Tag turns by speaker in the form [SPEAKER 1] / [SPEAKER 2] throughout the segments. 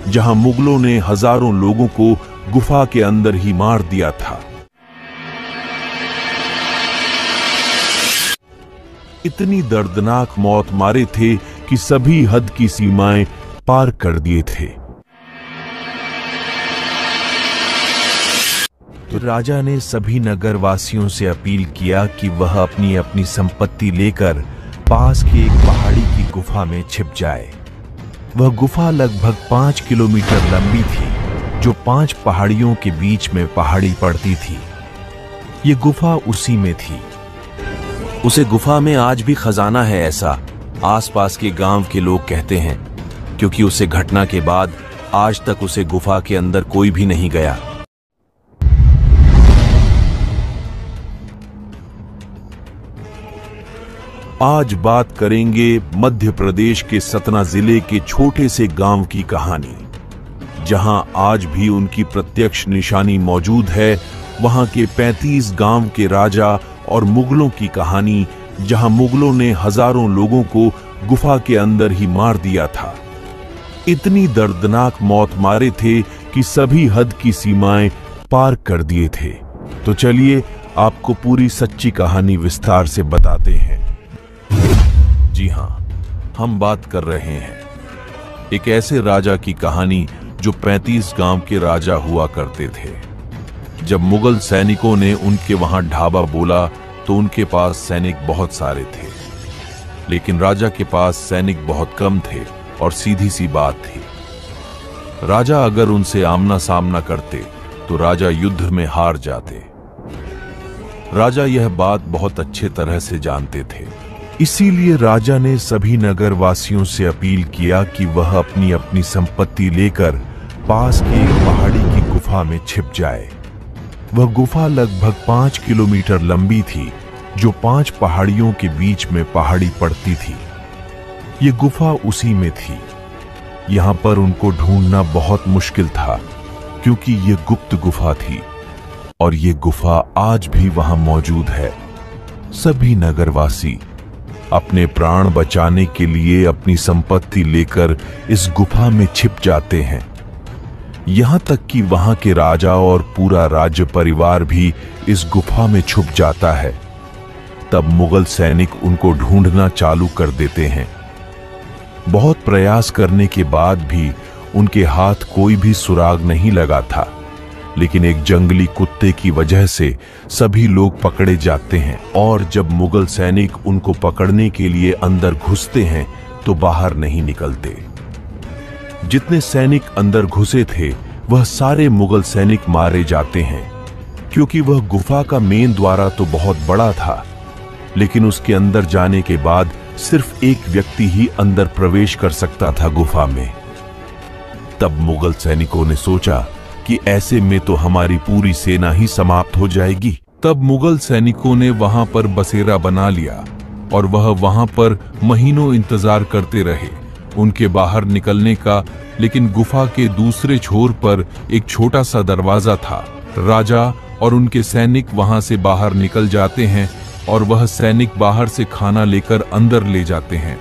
[SPEAKER 1] जहां मुगलों ने हजारों लोगों को गुफा के अंदर ही मार दिया था। इतनी दर्दनाक मौत मारे थे कि सभी हद की सीमाएं पार कर दिए थे। तो राजा ने सभी नगरवासियों से अपील किया कि वह अपनी अपनी संपत्ति लेकर पास की एक पहाड़ी की गुफा में छिप जाए। वह गुफा लगभग 5 किलोमीटर लंबी थी, जो 5 पहाड़ियों के बीच में पहाड़ी पड़ती थी। ये गुफा उसी में थी।
[SPEAKER 2] उसे गुफा में आज भी खजाना है, ऐसा आसपास के गांव के लोग कहते हैं, क्योंकि उसे घटना के बाद आज तक उसे गुफा के अंदर कोई भी नहीं गया।
[SPEAKER 1] आज बात करेंगे मध्य प्रदेश के सतना जिले के छोटे से गांव की कहानी, जहां आज भी उनकी प्रत्यक्ष निशानी मौजूद है। वहां के 35 गांव के राजा और मुगलों की कहानी, जहां मुगलों ने हजारों लोगों को गुफा के अंदर ही मार दिया था। इतनी दर्दनाक मौत मारे थे कि सभी हद की सीमाएं पार कर दिए थे। तो चलिए आपको पूरी सच्ची कहानी विस्तार से बताते हैं। जी हां, हम बात कर रहे हैं एक ऐसे राजा की कहानी जो 35 गांव के राजा हुआ करते थे। जब मुगल सैनिकों ने उनके वहां ढाबा बोला तो उनके पास सैनिक बहुत सारे थे, लेकिन राजा के पास सैनिक बहुत कम थे। और सीधी सी बात थी, राजा अगर उनसे आमना सामना करते तो राजा युद्ध में हार जाते। राजा यह बात बहुत अच्छे तरह से जानते थे। इसीलिए राजा ने सभी नगरवासियों से अपील किया कि वह अपनी अपनी संपत्ति लेकर पास की एक पहाड़ी की गुफा में छिप जाए। वह गुफा लगभग 5 किलोमीटर लंबी थी, जो 5 पहाड़ियों के बीच में पहाड़ी पड़ती थी। ये गुफा उसी में थी। यहां पर उनको ढूंढना बहुत मुश्किल था, क्योंकि ये गुप्त गुफा थी और ये गुफा आज भी वहां मौजूद है। सभी नगरवासी अपने प्राण बचाने के लिए अपनी संपत्ति लेकर इस गुफा में छिप जाते हैं। यहां तक कि वहां के राजा और पूरा राज्य परिवार भी इस गुफा में छुप जाता है। तब मुगल सैनिक उनको ढूंढना चालू कर देते हैं। बहुत प्रयास करने के बाद भी उनके हाथ कोई भी सुराग नहीं लगा था, लेकिन एक जंगली कुत्ते की वजह से सभी लोग पकड़े जाते हैं। और जब मुगल सैनिक उनको पकड़ने के लिए अंदर घुसते हैं तो बाहर नहीं निकलते। जितने सैनिक अंदर घुसे थे वह सारे मुगल सैनिक मारे जाते हैं, क्योंकि वह गुफा का मेन द्वार तो बहुत बड़ा था, लेकिन उसके अंदर जाने के बाद सिर्फ एक व्यक्ति ही अंदर प्रवेश कर सकता था गुफा में। तब मुगल सैनिकों ने सोचा कि ऐसे में तो हमारी पूरी सेना ही समाप्त हो जाएगी। तब मुगल सैनिकों ने वहां पर बसेरा बना लिया और वह वहां पर महीनों इंतजार करते रहे उनके बाहर निकलने का। लेकिन गुफा के दूसरे छोर पर एक छोटा सा दरवाजा था। राजा और उनके सैनिक वहां से बाहर निकल जाते हैं और वह सैनिक बाहर से खाना लेकर अंदर ले जाते हैं।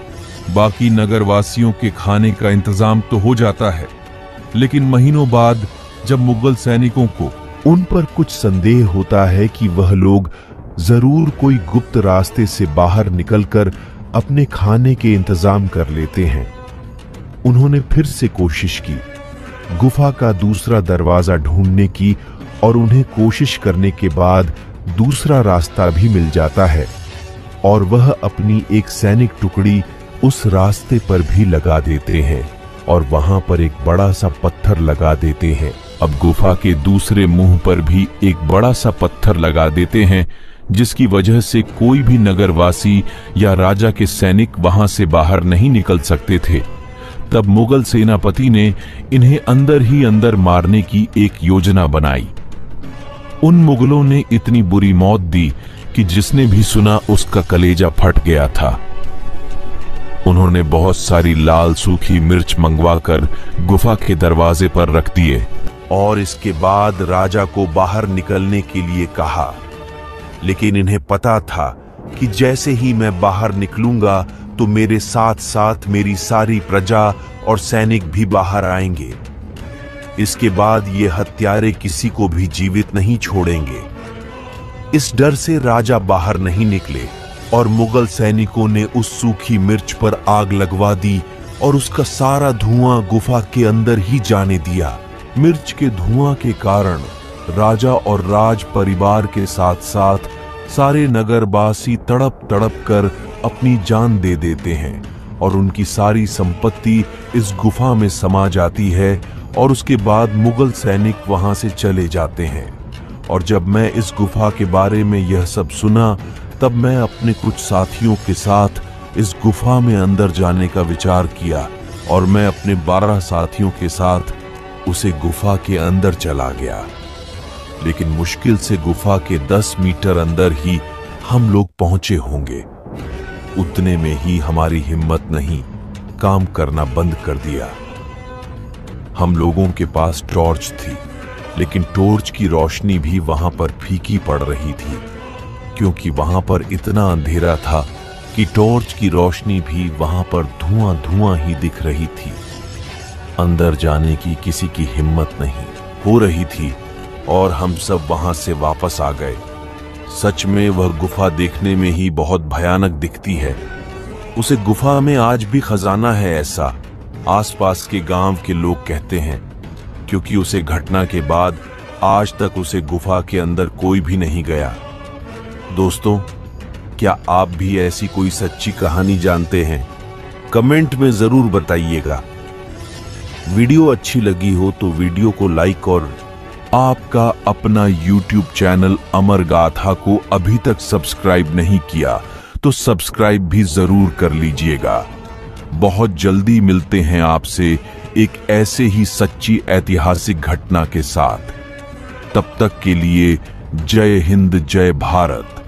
[SPEAKER 1] बाकी नगरवासियों के खाने का इंतजाम तो हो जाता है, लेकिन महीनों बाद जब मुगल सैनिकों को उन पर कुछ संदेह होता है कि वह लोग जरूर कोई गुप्त रास्ते से बाहर निकलकर अपने खाने के इंतजाम कर लेते हैं, उन्होंने फिर से कोशिश की, गुफा का दूसरा दरवाजा ढूंढने की। और उन्हें कोशिश करने के बाद दूसरा रास्ता भी मिल जाता है और वह अपनी एक सैनिक टुकड़ी उस रास्ते पर भी लगा देते हैं और वहां पर एक बड़ा सा पत्थर लगा देते हैं। अब गुफा के दूसरे मुंह पर भी एक बड़ा सा पत्थर लगा देते हैं, जिसकी वजह से कोई भी नगरवासी या राजा के सैनिक वहां से बाहर नहीं निकल सकते थे। तब मुगल सेनापति ने इन्हें अंदर ही अंदर मारने की एक योजना बनाई। उन मुगलों ने इतनी बुरी मौत दी कि जिसने भी सुना उसका कलेजा फट गया था। उन्होंने बहुत सारी लाल सूखी मिर्च मंगवाकर गुफा के दरवाजे पर रख दिए और इसके बाद राजा को बाहर निकलने के लिए कहा। लेकिन इन्हें पता था कि जैसे ही मैं बाहर निकलूंगा तो मेरे साथ साथ मेरी सारी प्रजा और सैनिक भी बाहर आएंगे इसके बाद ये हत्यारे किसी को भी जीवित नहीं छोड़ेंगे। इस डर से राजा बाहर नहीं निकले और मुगल सैनिकों ने उस सूखी मिर्च पर आग लगवा दी और उसका सारा धुआं गुफा के अंदर ही जाने दिया। मिर्च के धुआं के कारण राजा और राज परिवार के साथ साथ सारे नगरवासी तड़प तड़प कर अपनी जान दे देते हैं और उनकी सारी संपत्ति इस गुफा में समा जाती है और उसके बाद मुगल सैनिक वहां से चले जाते हैं। और जब मैं इस गुफा के बारे में यह सब सुना, तब मैं अपने कुछ साथियों के साथ इस गुफा में अंदर जाने का विचार किया और मैं अपने 12 साथियों के साथ उसे गुफा के अंदर चला गया। लेकिन मुश्किल से गुफा के 10 मीटर अंदर ही हम लोग पहुंचे होंगे। उतने में ही हमारी हिम्मत नहीं काम करना बंद कर दिया। हम लोगों के पास टॉर्च थी, लेकिन टॉर्च की रोशनी भी वहां पर फीकी पड़ रही थी, क्योंकि वहां पर इतना अंधेरा था कि टॉर्च की रोशनी भी वहां पर धुआं धुआं ही दिख रही थी। अंदर जाने की किसी की हिम्मत नहीं हो रही थी और हम सब वहां से वापस आ गए। सच में वह गुफा देखने में ही बहुत भयानक दिखती है। उसे गुफा में आज भी खजाना है, ऐसा आसपास के गांव के लोग कहते हैं, क्योंकि उसे घटना के बाद आज तक उसे गुफा के अंदर कोई भी नहीं गया। दोस्तों, क्या आप भी ऐसी कोई सच्ची कहानी जानते हैं? कमेंट में जरूर बताइएगा। वीडियो अच्छी लगी हो तो वीडियो को लाइक और आपका अपना YouTube चैनल अमर गाथा को अभी तक सब्सक्राइब नहीं किया तो सब्सक्राइब भी जरूर कर लीजिएगा। बहुत जल्दी मिलते हैं आपसे एक ऐसे ही सच्ची ऐतिहासिक घटना के साथ। तब तक के लिए जय हिंद, जय भारत।